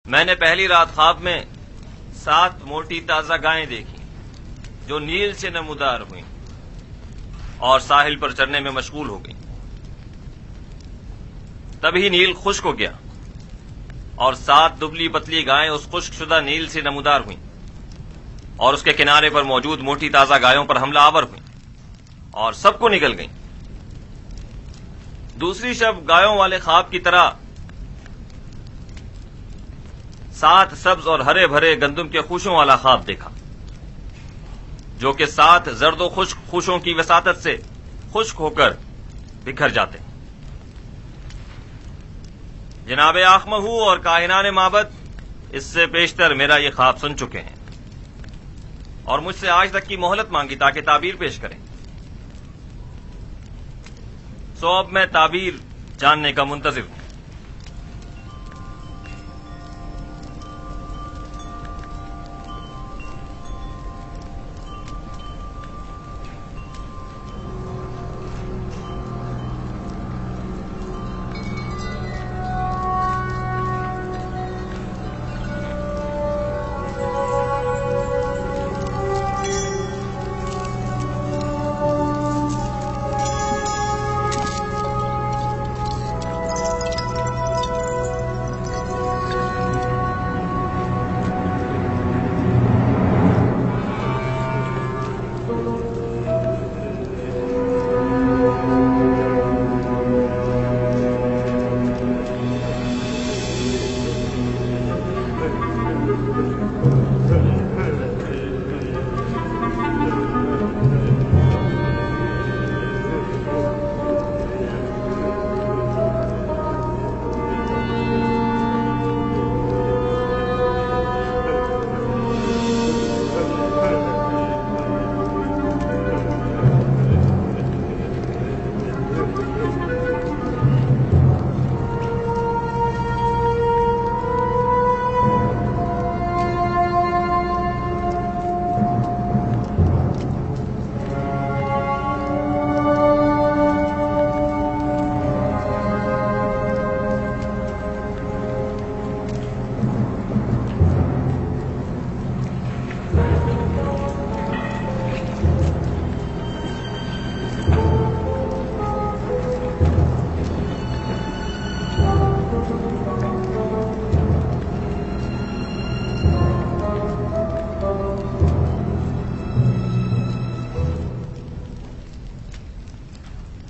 میں نے پہلی رات خواب میں 7 موٹی تازہ گائیں دیکھی جو نیل سے نمودار ہوئیں اور ساحل پر چرنے میں مشغول ہو گئیں۔ تبھی نیل خشک ہو گیا اور 7 دبلی پتلی گائیں اس خشک شدہ نیل سے نمودار ہوئیں اور اس کے کنارے پر موجود موٹی تازہ گایوں پر حملہ آور ہوئیں اور سب کو نگل گئیں۔ دوسری شب گایوں والے خواب کی طرح 7 سبز اور ہرے بھرے گندم کے خوشوں والا خواب دیکھا جو کہ 7 زرد و خشک خوشوں کی وساطت سے خشک ہو کر بکھر جاتے ہیں۔ جناب آخمہو اور کاہنان معبد اس سے پیشتر میرا یہ خواب سن چکے ہیں اور مجھ سے آج تک کی مہلت مانگی تاکہ تعبیر پیش کریں۔ سو اب میں تعبیر جاننے کا منتظر ہوں۔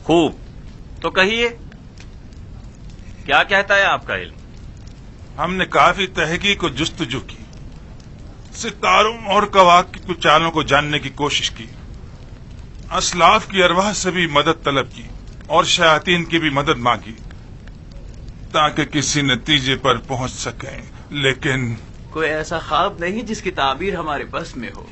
خوب، تو کہیے کیا کہتا ہے آپ کا علم؟ ہم نے کافی تحقیق و جستجو کی، ستاروں اور کواکب کی چالوں کو جاننے کی کوشش کی، اسلاف کی ارواح سے بھی مدد طلب کی اور شیاطین کی بھی مدد مانگی تاکہ کسی نتیجے پر پہنچ سکیں، لیکن کوئی ایسا خواب نہیں جس کی تعبیر ہمارے بس میں ہو۔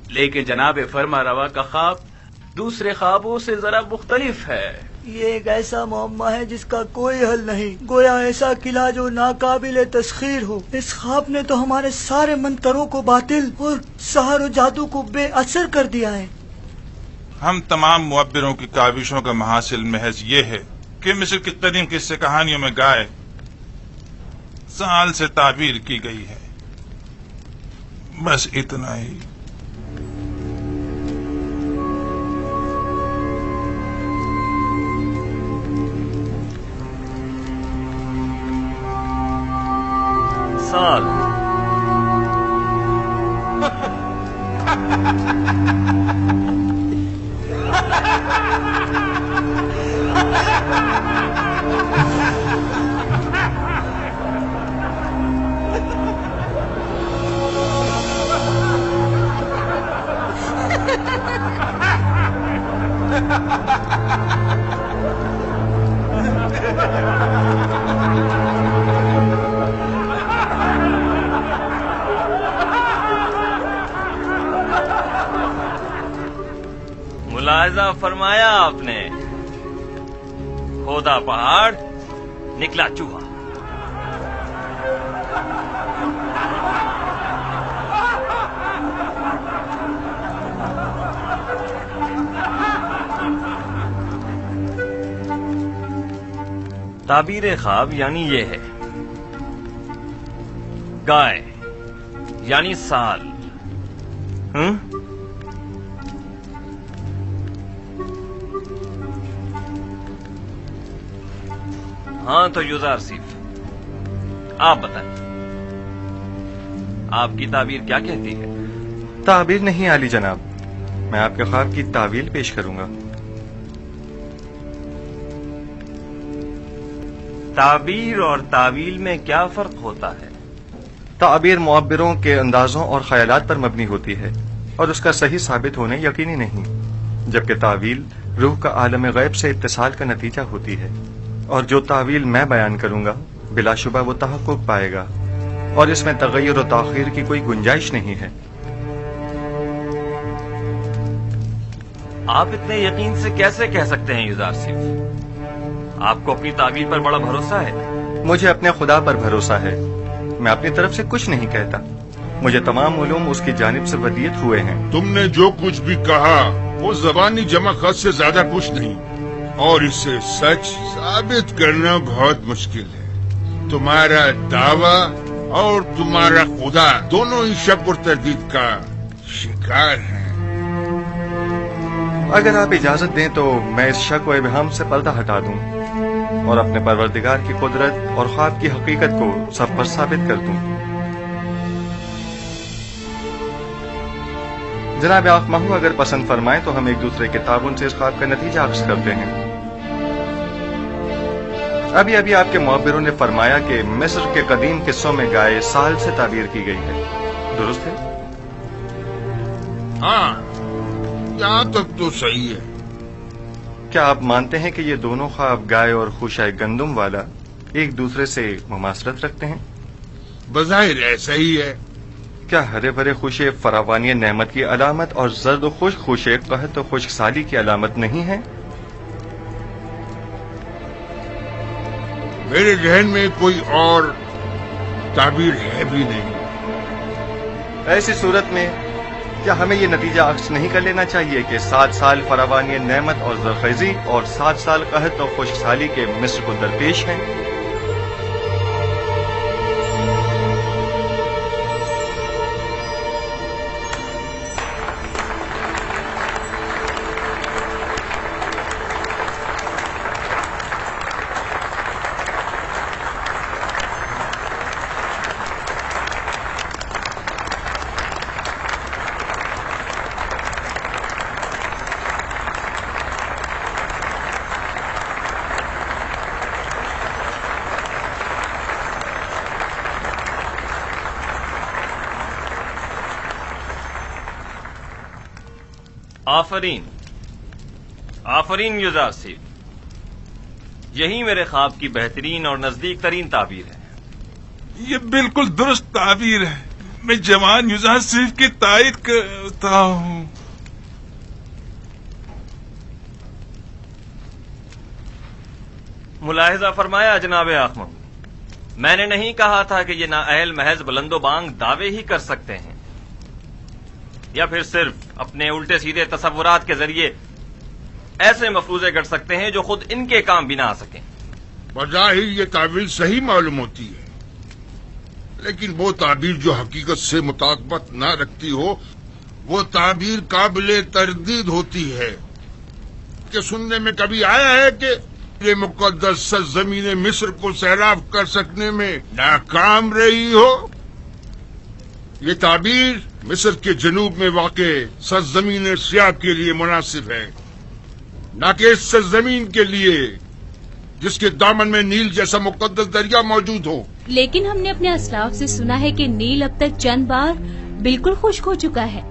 لیکن جناب فرما روا کا خواب دوسرے خوابوں سے ذرا مختلف ہے۔ یہ ایک ایسا معمہ ہے جس کا کوئی حل نہیں، گویا ایسا قلعہ جو ناقابل تسخیر ہو۔ اس خواب نے تو ہمارے سارے منتروں کو باطل اور سحر و جادو کو بے اثر کر دیا ہے۔ ہم تمام معبروں کی کاوشوں کا محاصل محض یہ ہے کہ مصر کی قدیم قصے کہانیوں میں گائے سال سے تعبیر کی گئی ہے، بس اتنا ہی۔ سال ملاحظہ فرمایا آپ نے، کھودا پہاڑ نکلا چوہا۔ تعبیر خواب یعنی یہ ہے गाय यानी साल। हाँ तो युजारसिफ, आप बताएं, आपकी ताबीर क्या कहती है? ताबीर नहीं आली जनाब, मैं आपके ख्वाब की तावील पेश करूंगा। ताबीर और तावील में क्या फर्क होता है? ताबीर मुअब्बिरों के अंदाजों और ख्यालात पर मबनी होती है और उसका सही साबित होने यकीनी नहीं, जबकि तावील रूह का आलम गैब से इत्तिसाल का नतीजा होती है, और जो तावील मैं बयान करूंगा बिलाशुबा वो तहक्कुक पाएगा और इसमें तगय्युर और ताखीर की कोई गुंजाइश नहीं है। आप इतने यकीन से कैसे कह सकते हैं युजारसिफ? आपको अपनी ताबीर पर बड़ा भरोसा है। मुझे अपने खुदा पर भरोसा है, मैं अपनी तरफ से कुछ नहीं कहता, मुझे तमाम उलूम उसकी जानिब से वदीयत हुए हैं। तुमने जो कुछ भी कहा वो ज़बानी जमा खत से ज्यादा कुछ नहीं, और इसे सच साबित करना बहुत मुश्किल है। तुम्हारा दावा और तुम्हारा खुदा दोनों ही शक और तरदीद का शिकार हैं। अगर आप इजाजत दें तो मैं इस शक व इबहम से पर्दा हटा दूं और अपने परवरदिगार की कुदरत और ख्वाब की हकीकत को सब पर साबित कर दूं। जनाब आखमाहू अगर पसंद फरमाएं तो हम एक दूसरे के ताबुन से इस ख्वाब का नतीजा अक्स करते हैं। अभी अभी आपके मुअब्बिरों ने फरमाया कि मिस्र के कदीम किस्सों में गाय साल से ताबीर की गई है, दुरुस्त है? हाँ, यहाँ तक तो सही है। क्या आप मानते हैं कि ये दोनों ख्वाब गाय और खुशाए गंदुम वाला एक दूसरे से मुमासलत रखते हैं? बज़ाहिर ऐसा ही है। क्या हरे भरे खुशे फरावानी नेमत की अलामत और जर्द खुश खुशे कहत और खुश्क साली की अलामत नहीं है? मेरे जहन में कोई और ताबीर है भी नहीं। ऐसी सूरत में क्या हमें ये नतीजा अक्स नहीं कर लेना चाहिए कि 7 साल फरावानी नेमत और जरखेजी और 7 साल कहत और खुश्क साली के मिस्र को दरपेश हैं? आफरीन, आफरीन युजारसिफ, यही मेरे ख्वाब की बेहतरीन और नजदीक तरीन ताबीर है। ये बिल्कुल दुरुस्त ताबीर है। मैं जवान युजारसिफ की तायद करता हूँ। मुलाहिजा फरमाया जनाब आखमम, मैंने नहीं कहा था कि ये नाअहल महज बुलंदोबांग दावे ही कर सकते हैं या फिर सिर्फ अपने उल्टे सीधे तसव्वुरात के जरिए ऐसे मफरूजे गढ़ सकते हैं जो खुद इनके काम भी ना आ सकें। बज़ाहिर ये ताबीर सही मालूम होती है, लेकिन वो ताबीर जो हकीकत से मुताबिकत न रखती हो वो ताबीर काबिले तरदीद होती है। कि सुनने में कभी आया है कि ये मुकद्दस सरज़मीन मिस्र को सैराब कर सकने में नाकाम रही हो? ये ताबीर मिस्र के जनूब में वाक़े सरज़मीन सियाब के लिए मुनासिब है, न कि इस सरज़मीन के लिए जिसके दामन में नील जैसा मुकद्दस दरिया मौजूद हो। लेकिन हमने अपने असलाफ से सुना है कि नील अब तक चंद बार बिल्कुल खुश्क हो चुका है,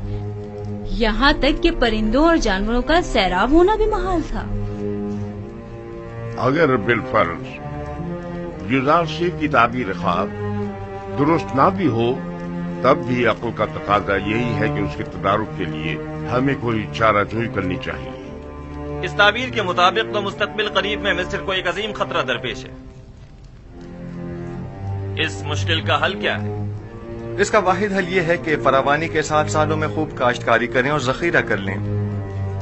यहाँ तक कि परिंदों और जानवरों का सैराब होना भी महाल था। अगर बिलफर्ज युजारसिफ की ताबीर ख्वाब दुरुस्त ना भी हो, तब भी अक्ल का तकाजा यही है कि उसके तदारुक के लिए हमें कोई चाराजोई करनी चाहिए। इस ताबीर के मुताबिक तो मुस्तकबिल करीब में मिस्र को एक अजीम खतरा दरपेश है। इस मुश्किल का हल क्या है? इसका वाहिद हल ये है कि फरावानी के 7 सालों में खूब काश्तकारी करें और जखीरा कर लें,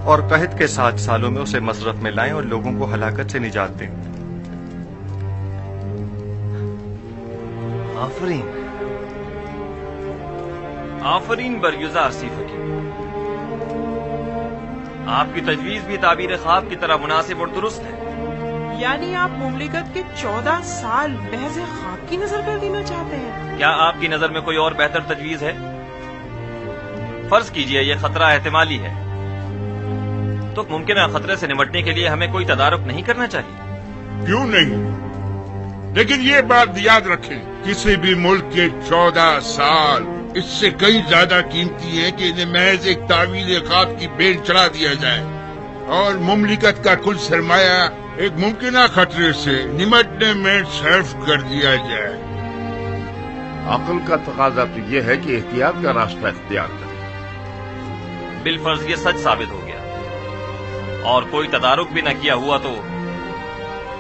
और कहत के 7 सालों में उसे मसरफ में लाएं और लोगों को हलाकत से निजात दें। आफरीन, آفرین بر یزار سی حکیم، آپ کی تجویز بھی تعبیر خواب کی طرح مناسب اور درست ہے۔ یعنی آپ مملکت کے 14 سال محض خواب کی نظر کر دینا چاہتے ہیں؟ کیا آپ کی نظر میں کوئی اور بہتر تجویز ہے؟ فرض کیجئے یہ خطرہ احتمالی ہے، تو ممکنہ خطرے سے نمٹنے کے لیے ہمیں کوئی تدارک نہیں کرنا چاہیے؟ کیوں نہیں؟ لیکن یہ بات یاد رکھیں، کسی بھی ملک کے 14 سال اس سے کئی زیادہ قیمتی ہیں کہ انہیں محض ایک تعویل خواب کی بین چڑھا دیا جائے اور مملکت کا کل سرمایہ ایک ممکنہ خطرے سے نمٹنے میں صرف کر دیا جائے۔ عقل کا تقاضا تو یہ ہے کہ احتیاط کا راستہ اختیار کریں۔ بالفرض یہ سچ ثابت ہو گیا اور کوئی تدارک بھی نہ کیا ہوا تو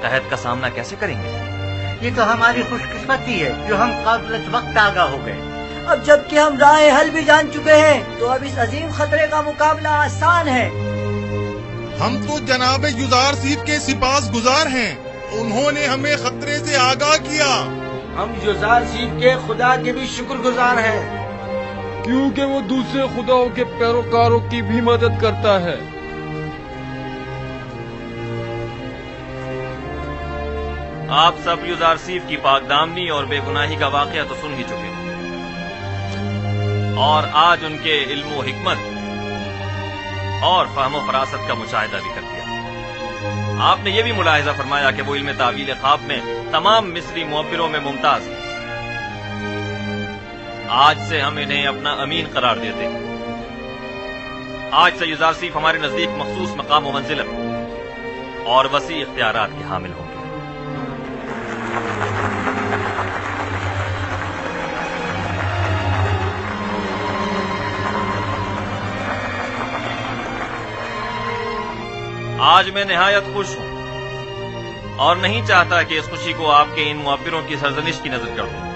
قحط کا سامنا کیسے کریں گے؟ یہ تو ہماری خوش قسمتی ہے جو ہم قبل وقت آگاہ ہو گئے۔ اب جب کہ ہم راہ حل بھی جان چکے ہیں تو اب اس عظیم خطرے کا مقابلہ آسان ہے۔ ہم تو جناب یزار سیف کے سپاس گزار ہیں، انہوں نے ہمیں خطرے سے آگاہ کیا۔ ہم یزار سیف کے خدا کے بھی شکر گزار ہیں، کیونکہ وہ دوسرے خداؤں کے پیروکاروں کی بھی مدد کرتا ہے۔ آپ سب یزار سیف کی پاک دامنی اور بے گناہی کا واقعہ تو سن ہی چکے ہوں، اور آج ان کے علم و حکمت اور فہم و فراست کا مشاہدہ بھی کر دیا۔ آپ نے یہ بھی ملاحظہ فرمایا کہ وہ علم تعویل خواب میں تمام مصری معبروں میں ممتاز ہیں۔ آج سے ہم انہیں اپنا امین قرار دیتے ہیں۔ آج سے یزار سیف ہمارے نزدیک مخصوص مقام و منزلت اور وسیع اختیارات کے حامل ہوں گے۔ آج میں نہایت خوش ہوں اور نہیں چاہتا کہ اس خوشی کو آپ کے ان معبروں کی سرزنش کی نظر کر دوں۔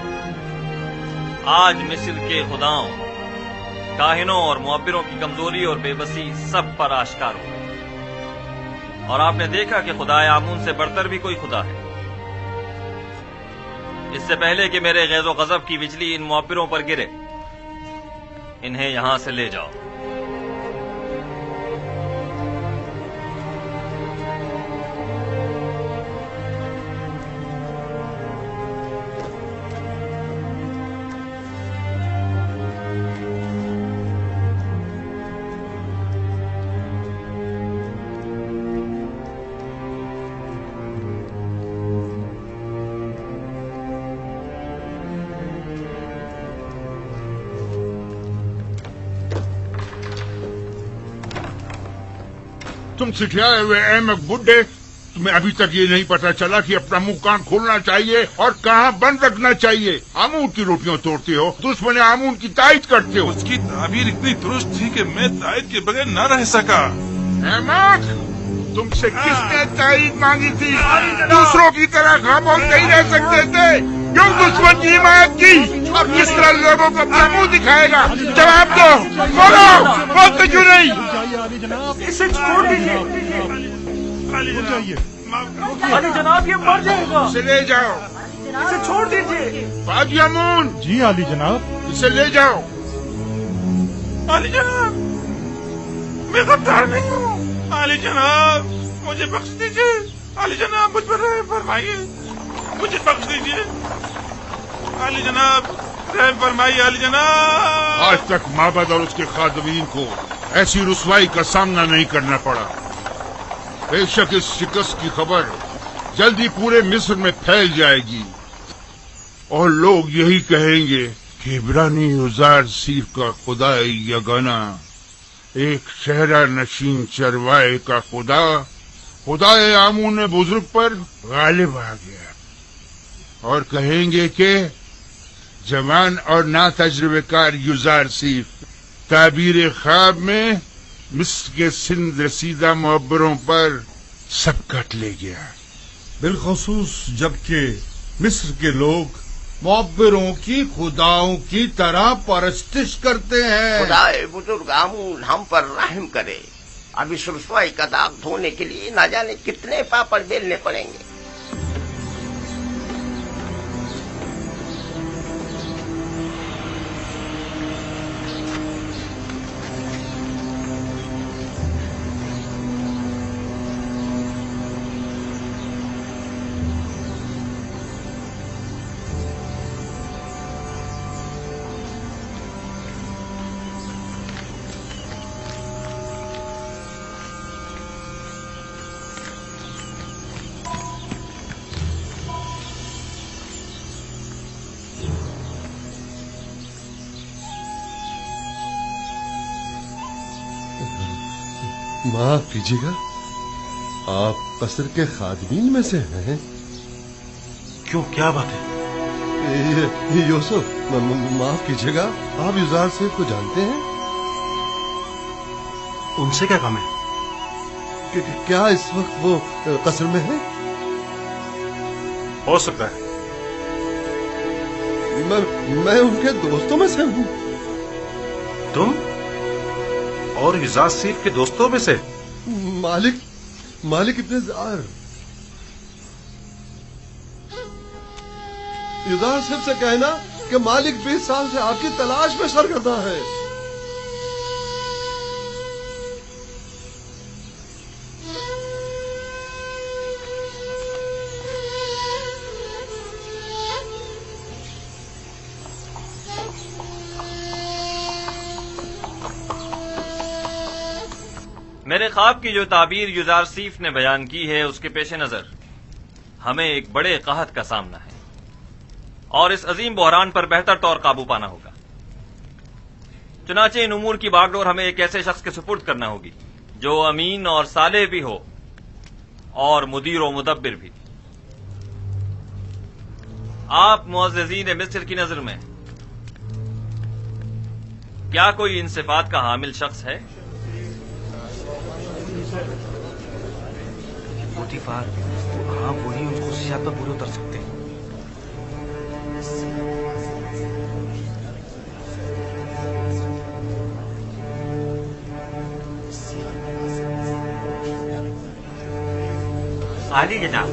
آج مصر کے خداؤں، کاہنوں اور معبروں کی کمزوری اور بے بسی سب پر آشکار ہو گئی، اور آپ نے دیکھا کہ خدائے آمون سے بڑھتر بھی کوئی خدا ہے۔ اس سے پہلے کہ میرے غیظ و غضب کی بجلی ان معبروں پر گرے، انہیں یہاں سے لے جاؤ۔ تم سکھلائے ہوئے احمق بڈھے، تمہیں ابھی تک یہ نہیں پتا چلا کہ اپنا منہ کان کھولنا چاہیے اور کہاں بند رکھنا چاہیے۔ آمون کی روٹیاں توڑتے ہو، دشمن آمون کی تائید کرتے ہو۔ اس کی تعبیر اتنی درست تھی کہ میں تائید کے بغیر نہ رہ سکا۔ احمق، تم سے کس نے تائید مانگی تھی؟ دوسروں کی طرح خاموش نہیں رہ سکتے تھے، کیوں دشمن کی حمایت کی اور کس طرح لوگوں کو اپنا منہ دکھائے گا؟ جواب دو، بولو، بولتے کیوں نہیں؟ اسے چھوڑ دیجیے علی جناب، یہ مر جائے گا۔ اسے لے جاؤ، اسے چھوڑ دیجیے۔ باجی امون، جی علی جناب۔ اسے لے جاؤ۔ علی جناب، میں غدار نہیں ہوں۔ علی جناب، مجھے بخش دیجیے۔ علی جناب، مجھ پر رحم فرمائیے، مجھے بخش دیجیے۔ علی جناب، رحم فرمائیے۔ علی جناب، آج تک معبد اور اس کے خادمین کو ایسی رسوائی کا سامنا نہیں کرنا پڑا۔ بے شک اس شکست کی خبر جلدی پورے مصر میں پھیل جائے گی اور لوگ یہی کہیں گے کہ عبرانی یزار سیف کا خدا یگانہ، ایک صحرا نشین چروائے کا خدائے آمون بزرگ پر غالب آ گیا، اور کہیں گے کہ جوان اور نا تجربے کار یزار سیف تعبیر خواب میں مصر کے سندھ رسیدہ معبروں پر سبقت لے گیا۔ بالخصوص جبکہ مصر کے لوگ معبروں کی خداؤں کی طرح پرستش کرتے ہیں۔ خدائے بزرگ آمون ہم پر رحم کرے۔ اب اس رسوائی کا داغ دھونے کے لیے نہ جانے کتنے پاپڑ بیلنے پڑیں گے۔ माफ कीजिएगा, आप कसर के खादमीन में से हैं? क्यों, क्या बात है? यूसुफ, माफ कीजिएगा, आप युजार सेठ को जानते हैं? उनसे क्या काम है? क्या इस वक्त वो कसर में है? हो सकता है। मैं उनके दोस्तों में से हूँ। तुम और युजार सेठ के दोस्तों में से? मालिक इब्ने जार। युजार सेठ से कहना कि मालिक 20 साल से आपकी तलाश में सरगर्दा है। मेरे ख्वाब की जो ताबीर युजार सीफ ने बयान की है, उसके पेश नजर हमें एक बड़े कहत का सामना है और इस अजीम बहरान पर बेहतर तौर काबू पाना होगा। चुनाचे इन उमूर की बागडोर हमें एक ऐसे शख्स के सुपुर्द करना होगी जो अमीन और सालेह भी हो और मुदीर व मुदब्बिर भी। आप मुअज़्ज़िज़ीन मिस्र की नजर में क्या कोई इन सिफात का हामिल शख्स है? पोतीफार, हाँ, वही उन खुशियात पर पूरे उतर सकते हैं। आली जनाब,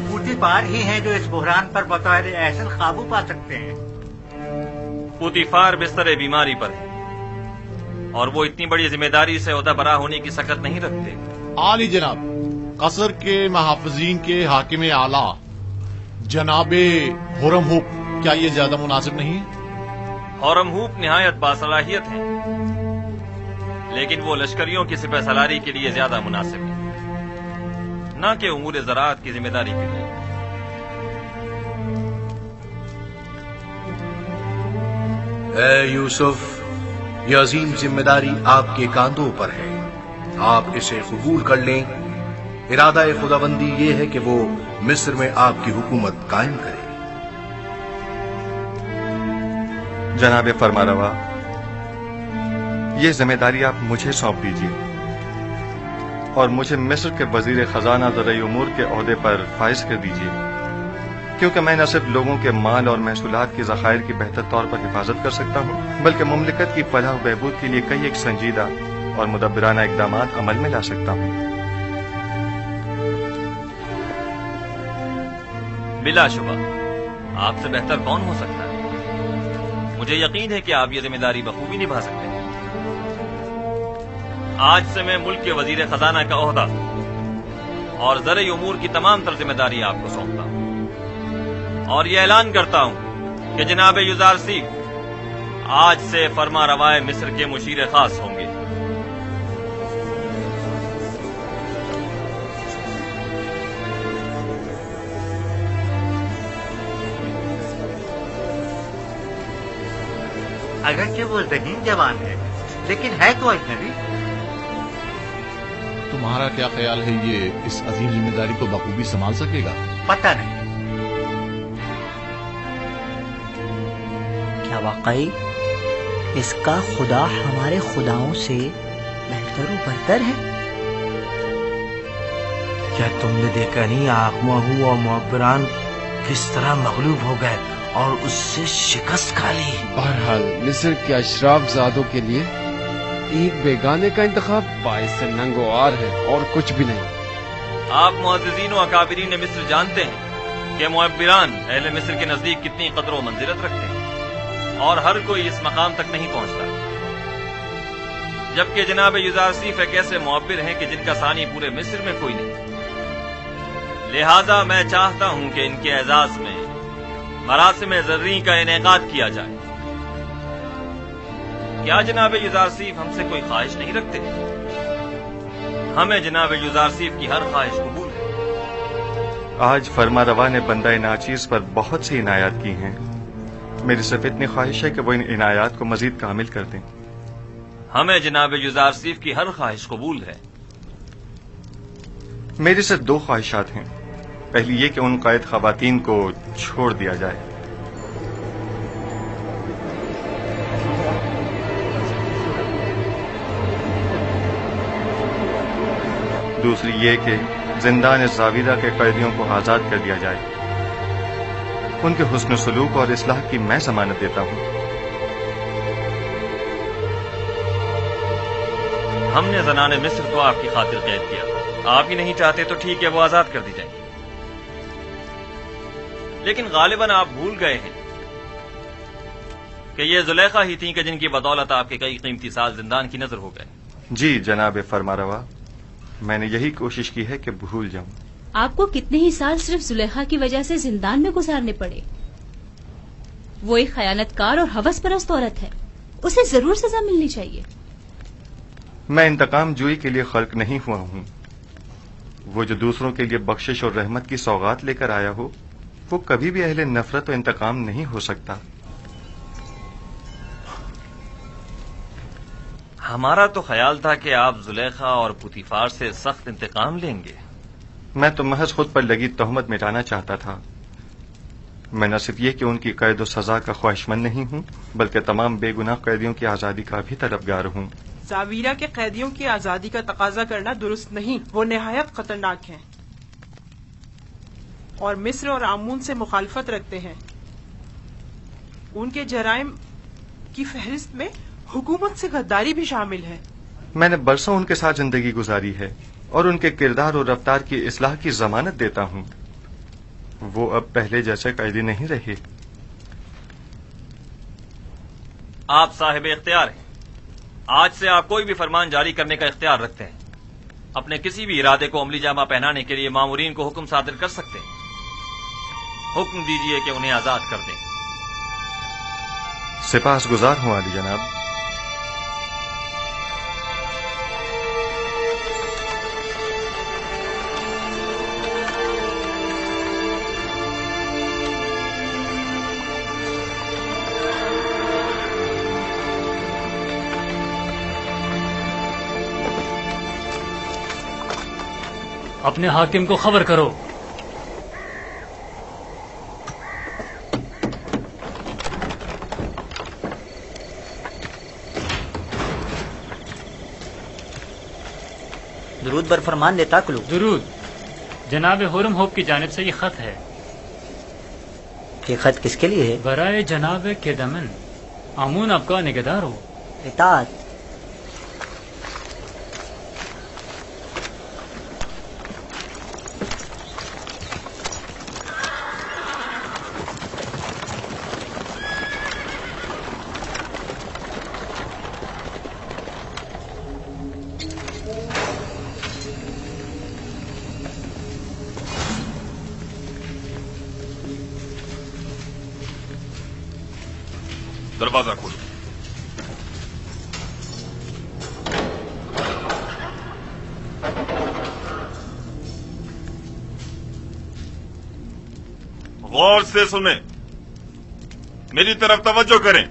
पूतीफार ही हैं जो इस बुहरान पर बतौर एहसन काबू पा सकते हैं। पूतीफार बिस्तर बीमारी पर है और वो इतनी बड़ी जिम्मेदारी से ओहदा बरा होने की सकत नहीं रखते। आली जनाब, कसर के महाफिजीन के हाकिम आला जनाबे हुरमहूप, क्या ये ज्यादा मुनासिब नहीं है? हुरमहूप निहायत बासलाहियत है, लेकिन वो लश्करियों की सिपह सलारी के लिए ज्यादा मुनासिब है, न कि उमूर ज़राअत की जिम्मेदारी के लिए। ए यूसुफ, यह अजीम जिम्मेदारी आपके कांधों पर है, आप इसे कबूल कर लें। इरादा खुदाबंदी ये है कि वो मिस्र में आपकी हुकूमत कायम करे। जनाब फरमारवा, ये जिम्मेदारी आप मुझे सौंप दीजिए और मुझे मिस्र के वजीर खजाना ज़राई उमूर के ओहदे पर फाइज कर दीजिए, क्योंकि मैं न सिर्फ लोगों के माल और महसूलात के ज़खायर की बेहतर तौर पर हिफाजत कर सकता हूँ, बल्कि मुमलिकत की फलाह व बहबूद के लिए कई एक संजीदा और मुदब्बिराना इक़दामात अमल में ला सकता हूँ। बिलाशुबा आपसे बेहतर कौन हो सकता है। मुझे यकीन है कि आप ये जिम्मेदारी बखूबी निभा सकते हैं। आज से मैं मुल्क के वजीर खजाना का ओहदा और ज़राई उमूर की तमाम तर जिम्मेदारी आपको सौंपता हूँ और ये ऐलान करता हूँ कि जनाब युजार सीफ आज से फरमा रवाए मिस्र के मुशीर खास होंगे। अगरचे वो ज़हीन जवान है, लेकिन है तो अजनबी। तुम्हारा क्या ख्याल है, ये इस अजीम जिम्मेदारी को बखूबी संभाल सकेगा? पता नहीं। क्या वाकई इसका खुदा हमारे खुदाओं से बेहतर व बरतर है? क्या तुमने देखा नहीं आखमाहू और मुअब्बरान किस तरह मगलूब हो गए और उससे शिकस्त खा ली। बहरहाल मिस्र के अशराफ ज़ादों के लिए एक बेगाने का इंतखाब बाइस नंगोआर है और कुछ भी नहीं। आप मुअज़्ज़िज़ीन व अकाबिरीन मिस्र जानते हैं कि मुअब्बिरान अहले मिस्र के नजदीक कितनी कदर व मंजिलत रखते हैं और हर कोई इस मकाम तक नहीं पहुंचता, जबकि जनाब युजार सीफ एक ऐसे मुअब्बिर हैं कि जिनका सानी पूरे मिस्र में कोई नहीं। लिहाजा मैं चाहता हूं कि इनके एजाज में मरासिम ज़र्री का इनेकाद किया जाए। क्या जनाब युजार सीफ हमसे कोई ख्वाहिश नहीं रखते? हमें जनाब युजार सीफ की हर ख्वाहिश कबूल है। आज फरमा रवा ने बंदा नाचीज पर बहुत सी इनायात की हैं। मेरी सिर्फ इतनी ख्वाहिश है कि वो इन इनायात को मजीद कामिल कर दें। हमें जनाब युजारसीफ की हर ख्वाहिश कबूल है। मेरे से 2 ख्वाहिशात हैं। पहली ये कि उन कैद खवातीन को छोड़ दिया जाए। दूसरी ये कि जिंदान ज़ाविरा के कैदियों को आजाद कर दिया जाए। उनके हुस्न सलूक और इस्लाह की मैं जमानत देता हूं। हमने ज़नाने मिस्र को आपकी खातिर कैद किया। आप ही नहीं चाहते तो ठीक है, वो आजाद कर दी जाएंगी। लेकिन गालिबन आप भूल गए हैं कि ये जुलेखा ही थी कि जिनकी बदौलत आपके कई कीमती साल जिंदान की नजर हो गए। जी जनाब फरमारवा, मैंने यही कोशिश की है कि भूल जाऊं। आपको कितने ही साल सिर्फ जुलेखा की वजह से जिंदान में गुजारने पड़े। वो एक खयानतकार और हवस परस्त औरत है, उसे जरूर सजा मिलनी चाहिए। मैं इंतकाम जुई के लिए खल्क नहीं हुआ हूं। वो जो दूसरों के लिए बख्शिश और रहमत की सौगात लेकर आया हो, वो कभी भी अहले नफरत और इंतकाम नहीं हो सकता। हमारा तो ख्याल था कि आप जुलेखा और पुतीफार से सख्त इंतकाम लेंगे। मैं तो महज खुद पर लगी तोहमत मिटाना चाहता था। मैं न सिर्फ ये कि उनकी कैद और सजा का ख्वाहिशमंद नहीं हूं, बल्कि तमाम बेगुनाह कैदियों की आजादी का भी तलबगार हूं। ज़ावीरा के कैदियों की आजादी का तकाजा करना दुरुस्त नहीं, वो निहायत खतरनाक हैं और मिस्र और आमून से मुखालफत रखते हैं। उनके जराइम की फहरिस्त में हुकूमत से गद्दारी भी शामिल है। मैंने बरसों उनके साथ जिंदगी गुजारी है और उनके किरदार और रफ्तार की इस्लाह की जमानत देता हूं। वो अब पहले जैसे कैदी नहीं रहे। आप साहिब इख्तियार हैं। आज से आप कोई भी फरमान जारी करने का इख्तियार रखते हैं। अपने किसी भी इरादे को अमली जामा पहनाने के लिए मामूरीन को हुक्म सादिर कर सकते हैं। हुक्म दीजिए कि उन्हें आजाद कर दें। सिपाहसगुजार हूं आली जनाब। अपने हाकिम को खबर करो। दुरूद बर फरमान देता कुलू। दुरूद। जनाब हुरम होप की जानिब से ये खत है। ये खत किसके लिए है? बराए जनाब के दमन, आमून आपका निगहदार हो। इताअत। दरवाजा खोलो। गौर से सुने, मेरी तरफ तवज्जो करें।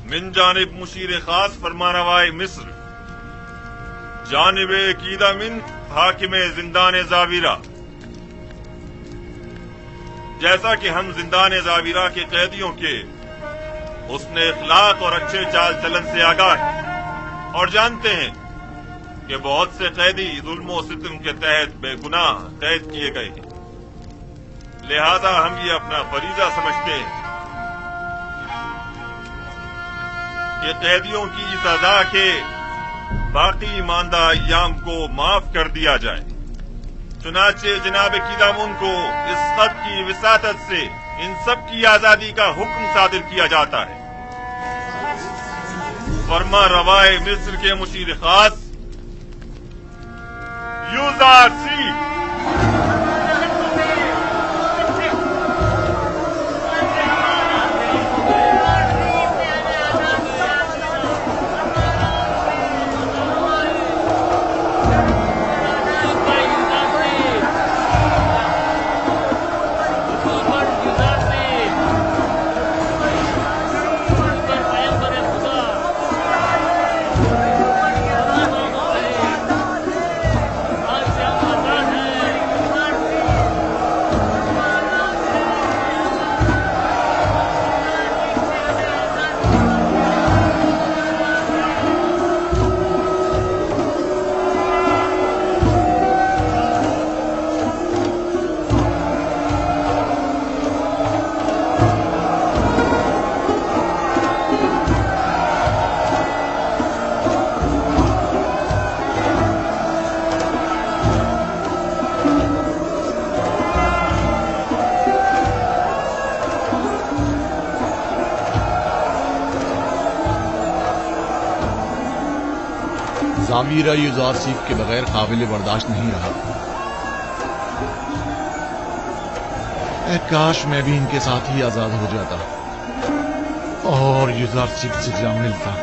मिन जानिब मुशीर खास फरमानवाए मिस्र, जानिब कीदा मिन हाकिम जिंदान ज़ावीरा। जैसा कि हम जिंदान ज़ावीरा के कैदियों के उसने इखलाक और अच्छे चाल चलन से आगाह हैं और जानते हैं कि बहुत से कैदी जुल्म और सितम के तहत बेगुनाह कैद किए गए हैं। लिहाजा हम ये अपना फरीजा समझते हैं कि कैदियों की सजा के बाकी मानदा अय्याम को माफ कर दिया जाए। चुनाचे जनाब कीदामुन को इस खत की विसातत से इन सब की आजादी का हुक्म सादिर किया जाता है। फरमा रवाए मिस्र के मुशीर खास युजारसीफ। तामीरा युजारसीफ के बगैर काबिल बर्दाश्त नहीं रहा। काश मैं भी इनके साथ ही आजाद हो जाता और युजारसीफ से जा मिलता।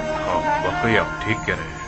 वाकई आप ठीक कह रहे हैं।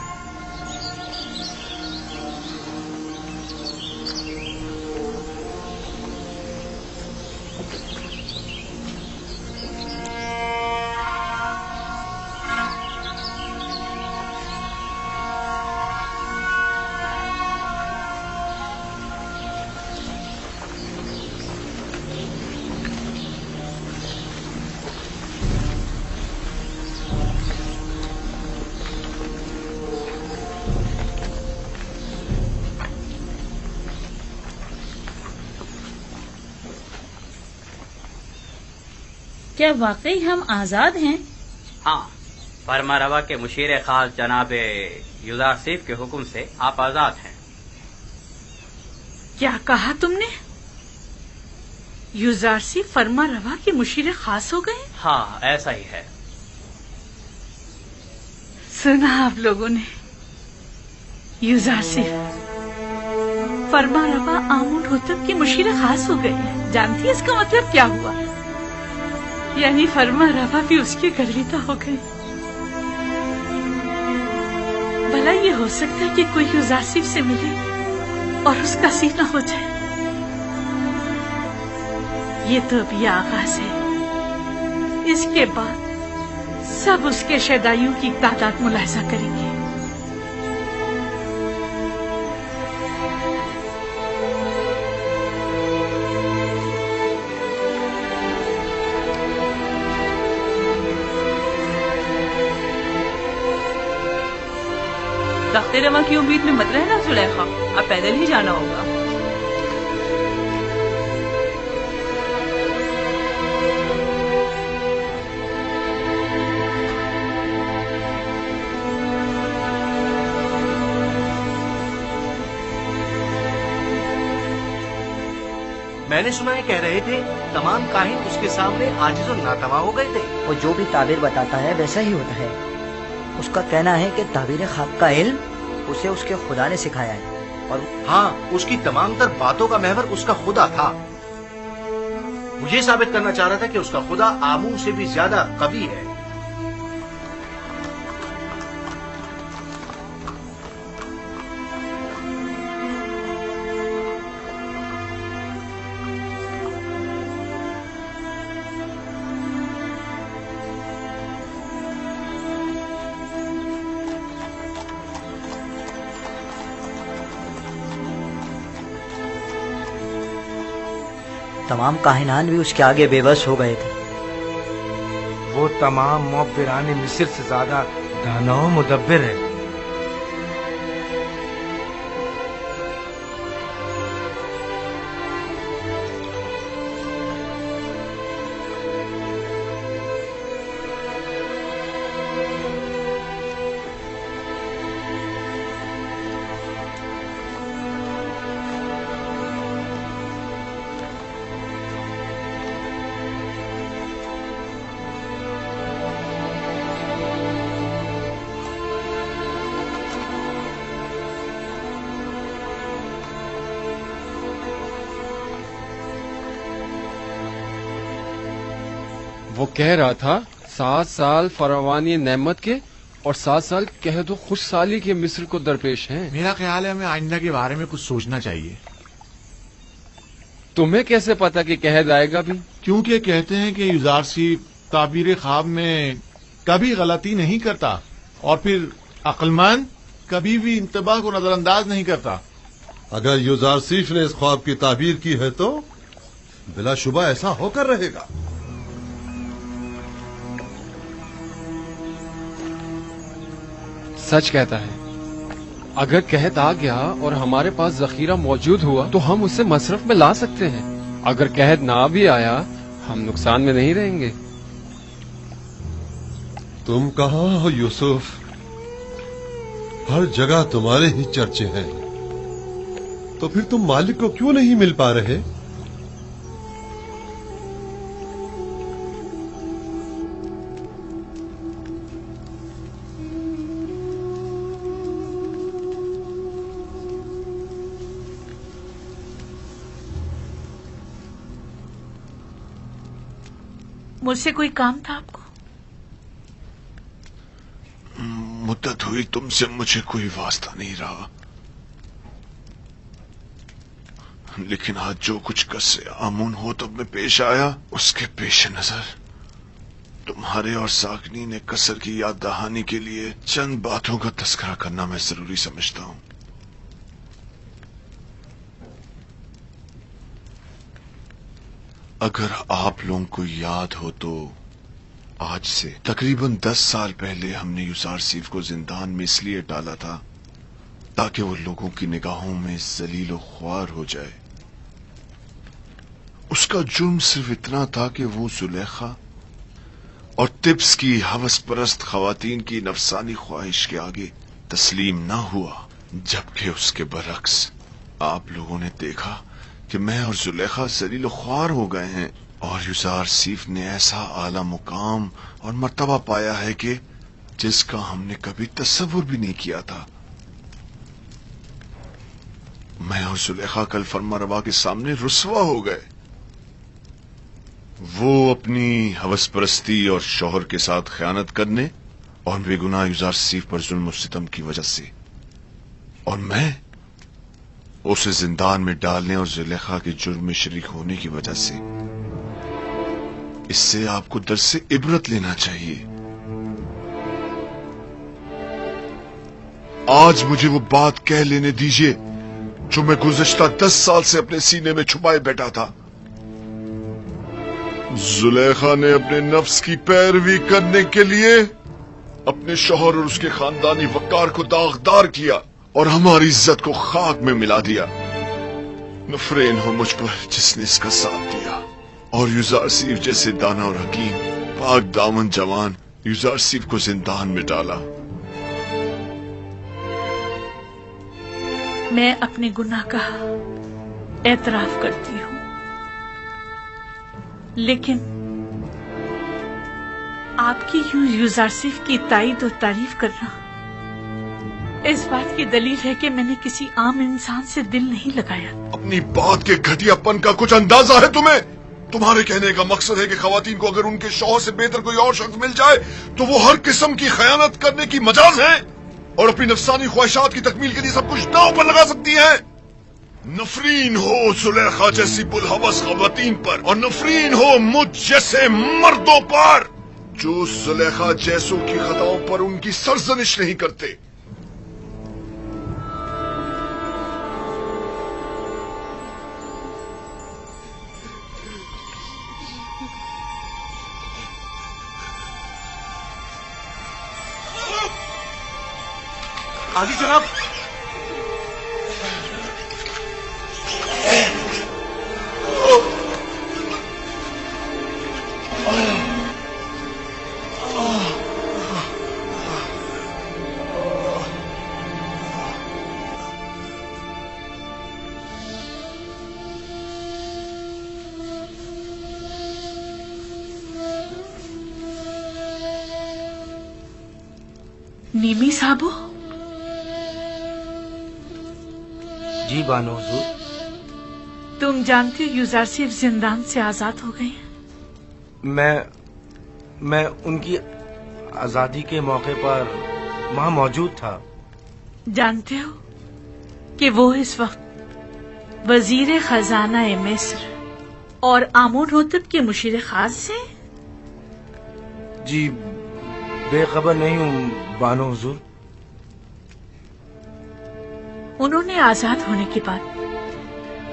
क्या वाकई हम आजाद हैं? हाँ, फरमा रवा के मुशीर खास जनाब युजारसीफ के हुक्म से आप आजाद हैं। क्या कहा तुमने? युजारसीफ फरमा रवा के मुशीर खास हो गए? हाँ, ऐसा ही है। सुना आप लोगों ने? युजारसीफ फरमा रवा आमुन होतब के मुशीर खास हो गए। जानती है इसका मतलब क्या हुआ? यानी फरमा रवा भी उसके गर्विता हो गए। भला ये हो सकता है कि कोई युजारसीफ से मिले और उसका सीना हो जाए? ये तो अभी आगाज है। इसके बाद सब उसके शैदाइयों की तादाद मुलाहिजा करेंगे। तख्ते रवा की उम्मीद में मत रहना जुलेखा, अब पैदल ही जाना होगा। मैंने सुना है कह रहे थे तमाम काहिन उसके सामने आजिज और नातवा हो गए थे। वो जो भी ताबीर बताता है वैसा ही होता है। उसका कहना है कि ताबीर ख्वाब का इल्म उसे उसके खुदा ने सिखाया है। और हाँ, उसकी तमाम तर बातों का महवर उसका खुदा था। मुझे साबित करना चाह रहा था कि उसका खुदा आमू से भी ज्यादा कवी है। तमाम काहिनान भी उसके आगे बेबस हो गए थे। वो तमाम मुअब्बिरान मिस्र से ज्यादा दाना और मुदब्बिर है। वो कह रहा था 7 साल फरावानी नेमत के और 7 साल कह दो खुशहाली के मिस्र को दरपेश हैं। मेरा ख्याल है हमें आइंदा के बारे में कुछ सोचना चाहिए। तुम्हें कैसे पता कि कहद आएगा भी? क्योंकि कहते हैं कि युजारसीफ ताबीर ख्वाब में कभी गलती नहीं करता और फिर अक्लमंद कभी भी इंतबाह को नजरअंदाज नहीं करता। अगर युजारसीफ ने इस ख्वाब की ताबीर की है तो बिलाशुबा ऐसा होकर रहेगा। सच कहता है। अगर कहत आ गया और हमारे पास जखीरा मौजूद हुआ तो हम उसे मसरफ में ला सकते हैं। अगर कहत ना भी आया हम नुकसान में नहीं रहेंगे। तुम कहाँ हो यूसुफ? हर जगह तुम्हारे ही चर्चे हैं। तो फिर तुम मालिक को क्यों नहीं मिल पा रहे? मुझसे कोई काम था आपको? मुद्दत हुई तुमसे मुझे कोई वास्ता नहीं रहा, लेकिन आज जो कुछ कस्से आमून हो तब में पेश आया, उसके पेश नजर तुम्हारे और साकनी ने कसर की याद दहानी के लिए चंद बातों का तस्करा करना मैं जरूरी समझता हूं। अगर आप लोगों को याद हो तो आज से तकरीबन 10 साल पहले हमने युजार सीफ को जिंदान में इसलिए डाला था ताकि वो लोगों की निगाहों में जलील ख्वार हो जाए। उसका जुर्म सिर्फ इतना था कि वो जुलेखा और तिब्स की हवस परस्त खवातीन की नफसानी ख्वाहिश के आगे तस्लीम ना हुआ, जबकि उसके बरक्स आप लोगों ने देखा कि मैं और जुलेखा जलील ख्वार हो गए हैं और युजार सीफ ने ऐसा आला मुकाम और मर्तबा पाया है कि जिसका हमने कभी तस्वुर भी नहीं किया था। मैं और जुलेखा कल फरमा रवा के सामने रुस्वा हो गए। वो अपनी हवस परस्ती और शौहर के साथ खयानत करने और बेगुनाह युजार सीफ पर जुल्म और सितम की वजह से, और मैं उसे जिंदान में डालने और जुलेखा के जुर्म में शरीक होने की वजह से। इससे आपको दर्स से इबरत लेना चाहिए। आज मुझे वो बात कह लेने दीजिए जो मैं गुज़श्ता 10 साल से अपने सीने में छुपाए बैठा था। जुलेखा ने अपने नफ्स की पैरवी करने के लिए अपने शौहर और उसके खानदानी वकार को दागदार किया और हमारी इज्जत को खाक में मिला दिया। नफरेन हो मुझ पर जिसने इसका साथ दिया, और युजार सीफ जैसे दाना और हकीम पाक दामन जवान युजार सीफ को जिंदान में डाला। मैं अपने गुनाह का एतराफ करती हूँ, लेकिन आपकी यूं युजार सीफ की तारीफ और तारीफ करना इस बात की दलील है कि मैंने किसी आम इंसान से दिल नहीं लगाया। अपनी बात के घटियापन का कुछ अंदाजा है तुम्हें? तुम्हारे कहने का मकसद है कि खवातीन को अगर उनके शौहर से बेहतर कोई और शख्स मिल जाए तो वो हर किस्म की खयानत करने की मजाज है और अपनी नफसानी ख्वाहिशात की तकमील के लिए सब कुछ दांव पर लगा सकती है। नफरीन हो जुलेखा जैसी बुलहवस खवातीन पर, और नफरीन हो मुझ जैसे मर्दों पर जो जुलेखा जैसों की खताओं पर उनकी सरजनिश नहीं करते। आगे जनाब। नीमी साहबो। जी बानो हुजूर। तुम जानते हो युजार सीफ जिंदान से आजाद हो गए हैं। मैं उनकी आजादी के मौके पर वहां मौजूद था। जानते हो कि वो इस वक्त वजीर खजाना मिस्र और आमून होतब के मुशीर खास हैं? जी बेखबर नहीं हूँ बानो हुजूर। उन्होंने आजाद होने के बाद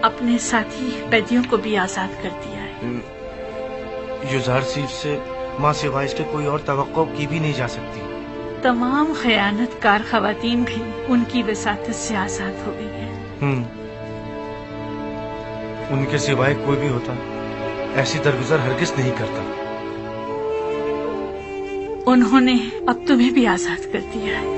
अपने साथी कैदियों को भी आजाद कर दिया है। युजार सीफ से मां सिवाय इसके कोई और तवक्को की भी नहीं जा सकती। तमाम खयानतकार खवातीन भी उनकी वसातत से आजाद हो गई है। उनके सिवाय कोई भी होता ऐसी दरगुजर हरगिज नहीं करता। उन्होंने अब तुम्हें भी आजाद कर दिया है।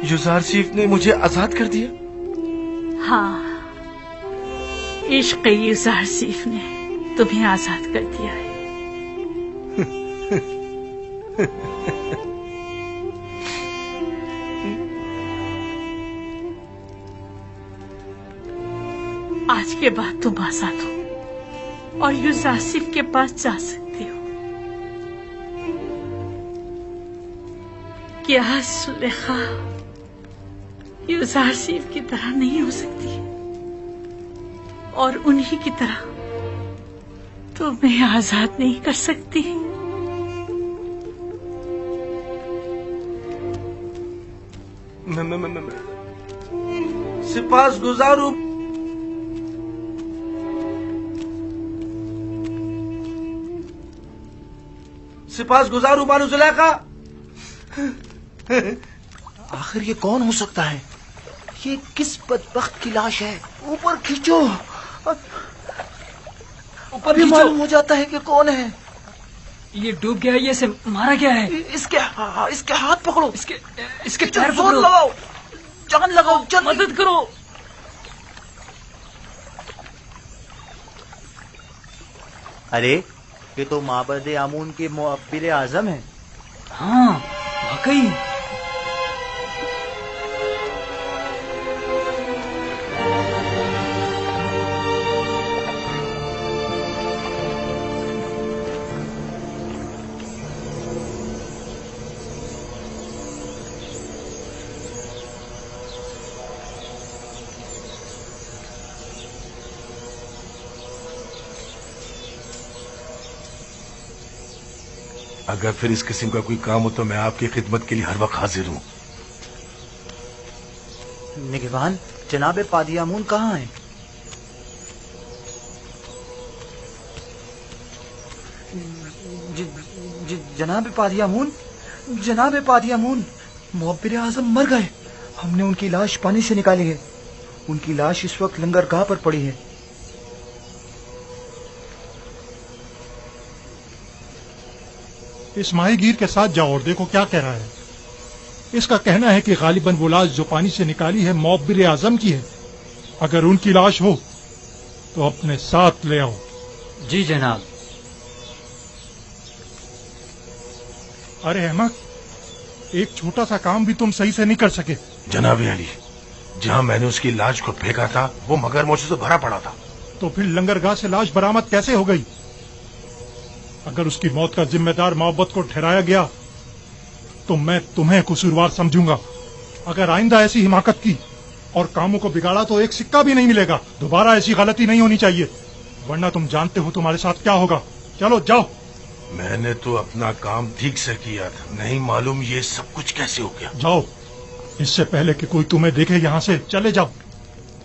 युजार सीफ ने मुझे आजाद कर दिया? हाँ, इश्क युजार सीफ ने तुम्हें आजाद कर दिया है। आज के बाद तुम आजाद हो और यूसुफ के पास जा सकते हो। क्या सुलेखा यूसुफ की तरह नहीं हो सकती और उन्हीं की तरह तुम्हें आजाद नहीं कर सकती। सिपास गुजारू बानु जुलेखा। आखिर ये कौन हो सकता है? ये किस बदबख्त की लाश है? ऊपर खींचो, ऊपर भी मालूम हो जाता है कि कौन है। ये डूब गया है, ये इसे मारा गया है। इसके हाथ पकड़ो, इसके पैर जोर पकड़ो, लगाओ, जान लगाओ, मदद करो। अरे ये तो माबद आमून के मुअब्बिर आजम है। हाँ वाकई। अगर फिर इस किस्म का कोई काम हो तो मैं आपकी खिदमत के लिए हर वक्त हाजिर हूँ। निगहबान, जनाब पादियामून कहाँ हैं? जनाब पादियामून, मुअब्बिर आजम मर गए। हमने उनकी लाश पानी से निकाली है। उनकी लाश इस वक्त लंगरगाह पर पड़ी है। इस माहीगीर के साथ जाओ और देखो क्या कह रहा है। इसका कहना है कि गालिबन वो लाश जो पानी से निकाली है मुअब्बिर आजम की है। अगर उनकी लाश हो तो अपने साथ ले आओ। जी जनाब। अरे अहमद, एक छोटा सा काम भी तुम सही से नहीं कर सके। जनाब अली, जहाँ मैंने उसकी लाश को फेंका था वो मगरमच्छों से भरा पड़ा था। तो फिर लंगरगाह से लाश बरामद कैसे हो गई? अगर उसकी मौत का जिम्मेदार मोहब्बत को ठहराया गया तो मैं तुम्हें कसूरवार समझूंगा। अगर आइंदा ऐसी हिमाकत की और कामों को बिगाड़ा तो एक सिक्का भी नहीं मिलेगा। दोबारा ऐसी गलती नहीं होनी चाहिए, वरना तुम जानते हो तुम्हारे साथ क्या होगा। चलो जाओ। मैंने तो अपना काम ठीक से किया था, नहीं मालूम ये सब कुछ कैसे हो गया। जाओ, इससे पहले कि कोई तुम्हें देखे यहाँ से चले जाओ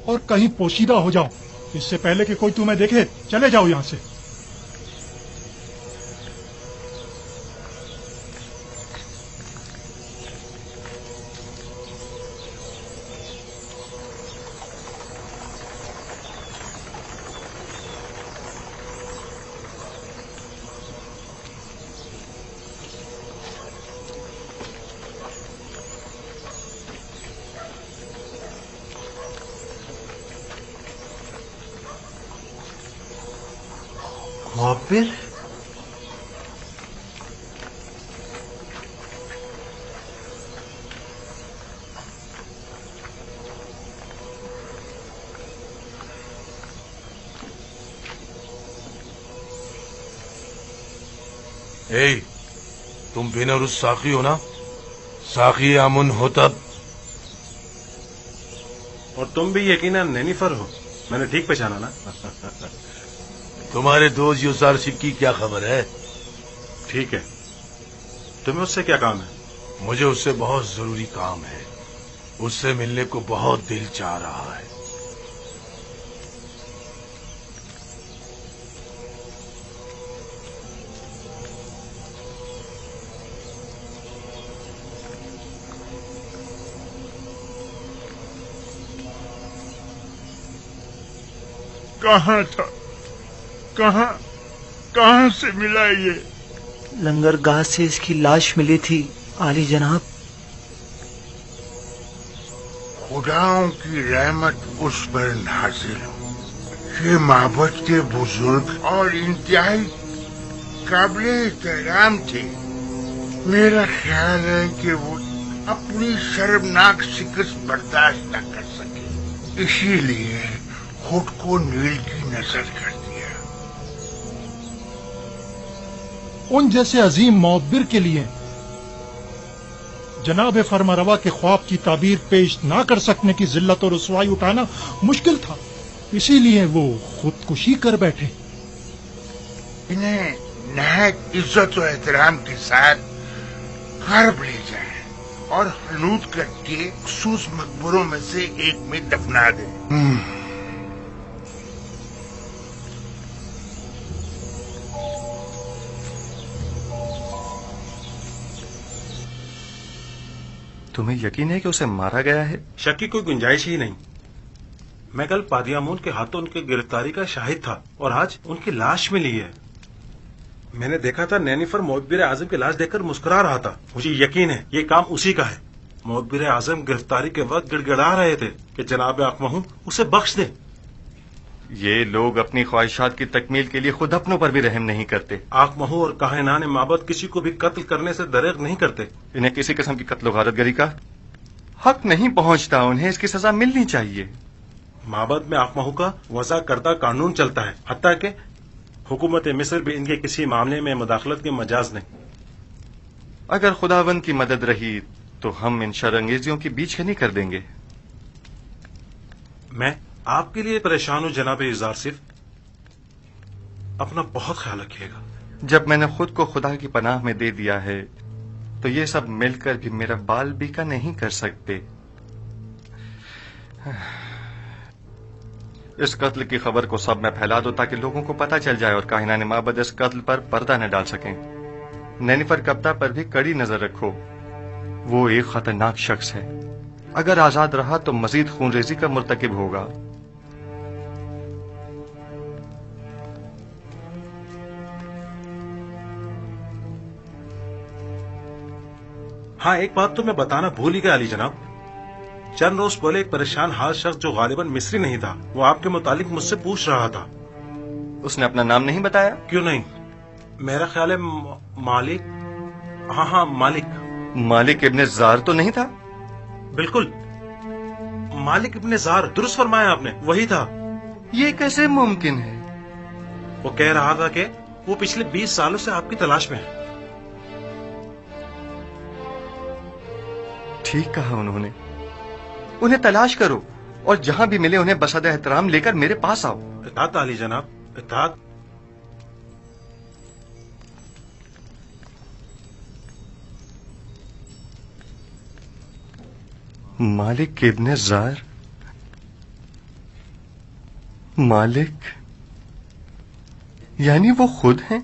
और कहीं पोशीदा हो जाओ। इससे पहले कि कोई तुम्हें देखे चले जाओ यहाँ से। मुअब्बिर, तुम बेनरुस साखी हो ना? साखी आमुन हो तब। और तुम भी यकीनन नैनीफर हो, मैंने ठीक पहचाना ना? तुम्हारे दोस्त यूसुफ की क्या खबर है? ठीक है, तुम्हें उससे क्या काम है? मुझे उससे बहुत जरूरी काम है। उससे मिलने को बहुत दिल चाह रहा है। कहाँ था? कहाँ से मिला ये? लंगरगाह से इसकी लाश मिली थी आली जनाब। खुदाओं की रहमत उस पर नाजिल हो। ये माबद के बुजुर्ग और इंतहाई काबिल एहतराम थे। मेरा ख्याल है कि वो अपनी शर्मनाक शिकस्त बर्दाश्त न कर सके, इसीलिए खुद को नील की नजर कर दिया। उन जैसे अजीम मुअब्बिर के लिए जनाब फरमारवा के ख्वाब की ताबीर पेश ना कर सकने की जिल्लत और रुसवाई उठाना मुश्किल था, इसीलिए वो खुदकुशी कर बैठे। इन्हें नहायत इज्जत और एहतराम के साथ हर्ब ले जाएं और हनूद करके मखसूस मकबरों में से एक में दफना दें। तुम्हें यकीन है कि उसे मारा गया है? शक की कोई गुंजाइश ही नहीं। मैं कल पादियामून के हाथों उनकी गिरफ्तारी का शाहिद था और आज उनकी लाश मिली है। मैंने देखा था नैनीफर मुअब्बिर आजम की लाश देखकर मुस्कुरा रहा था। मुझे यकीन है ये काम उसी का है। मुअब्बिर आजम गिरफ्तारी के वक्त गिड़गिड़ा रहे थे कि जनाब आकमहू उसे बख्श दे। ये लोग अपनी ख्वाहिशात की तकमील के लिए खुद अपनों पर भी रहम नहीं करते। आकमहू और काहिनान माबद किसी को भी कत्ल करने से दरेग नहीं करते। इन्हें किसी किस्म की कत्ल गारतगरी का हक नहीं पहुंचता, उन्हें इसकी सजा मिलनी चाहिए। माबद में आकमहू का वज़ा करदा कानून चलता है, हत्ता कि हुकूमत मिस्र भी इनके किसी मामले में मुदाखलत के मजाज नहीं। अगर खुदावंद की मदद रही तो हम इन शरंगेजियों की बीचकनी कर देंगे। मैं आपके लिए परेशान हूं जनाब इज़ार सिर्फ। अपना बहुत ख्याल रखिएगा। जब मैंने खुद को खुदा की पनाह में दे दिया है तो ये सब मिलकर भी मेरा बाल बीका नहीं कर सकते। इस कत्ल की खबर को सब में फैला दो ताकि लोगों को पता चल जाए और काहिनान माबद इस कत्ल पर पर्दा न डाल सकें। नैनीफर कप्ता पर भी कड़ी नजर रखो, वो एक खतरनाक शख्स है। अगर आजाद रहा तो मजीद खूनरेजी का मुर्तकिब होगा। हाँ, एक बात तो मैं बताना भूल ही गया अली जनाब। चंद रोज पहले एक परेशान हाल शख्स जो गालिबन मिस्री नहीं था, वो आपके मुतालिक मुझसे पूछ रहा था। उसने अपना नाम नहीं बताया? क्यों नहीं, मेरा ख्याल है मालिक। हाँ, मालिक इब्ने जार तो नहीं था? बिल्कुल, मालिक इब्ने जार, दुरुस्त फरमाया आपने, वही था। ये कैसे मुमकिन है? वो कह रहा था कि वो पिछले 20 सालों से आपकी तलाश में है। ठीक कहा उन्होंने। उन्हें तलाश करो और जहां भी मिले उन्हें बसद एहतराम लेकर मेरे पास आओ। इताअत अली जनाब, इताअत। मालिक इब्ने जार, मालिक यानी वो खुद हैं?